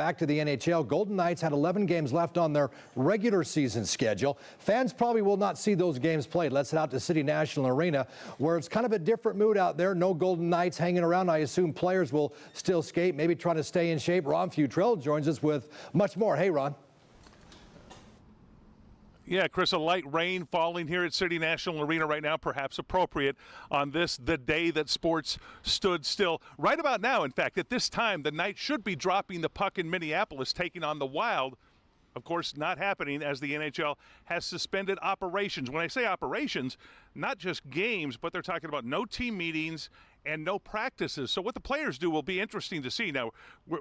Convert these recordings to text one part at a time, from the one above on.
Back to the NHL, Golden Knights had 11 games left on their regular season schedule. Fans probably will not see those games played. Let's head out to City National Arena, where it's kind of a different mood out there. No Golden Knights hanging around. I assume players will still skate, maybe trying to stay in shape. Ron Futrell joins us with much more. Hey, Ron. Yeah, Chris, a light rain falling here at City National Arena right now, perhaps appropriate on this, the day that sports stood still. Right about now, in fact, at this time, the Knights should be dropping the puck in Minneapolis, taking on the Wild. Of course, not happening as the NHL has suspended operations. When I say operations, not just games, but they're talking about no team meetings and no practices. So what the players do will be interesting to see. Now,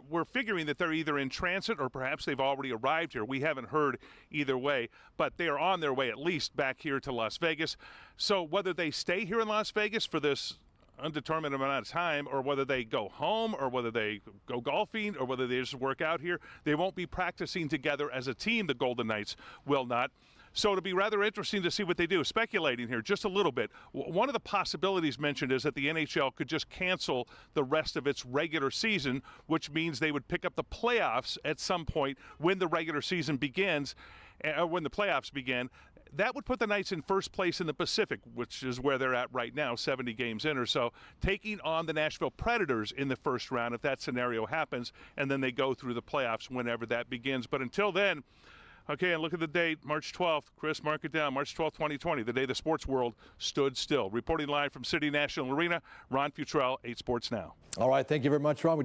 we're figuring that they're either in transit or perhaps they've already arrived here. We haven't heard either way, but they are on their way at least back here to Las Vegas. So whether they stay here in Las Vegas for this undetermined amount of time, or whether they go home, or whether they go golfing, or whether they just work out here, they won't be practicing together as a team. The Golden Knights will not. So it'll be rather interesting to see what they do. Speculating here just a little bit, one of the possibilities mentioned is that the NHL could just cancel the rest of its regular season, which means they would pick up the playoffs at some point when the regular season begins, when the playoffs begin. That would put the Knights in first place in the Pacific, which is where they're at right now, 70 games in or so, taking on the Nashville Predators in the first round if that scenario happens, and then they go through the playoffs whenever that begins. But until then, okay, and look at the date, March 12th. Chris, mark it down, March 12th, 2020, the day the sports world stood still. Reporting live from City National Arena, Ron Futrell, 8 Sports Now. All right, thank you very much, Ron.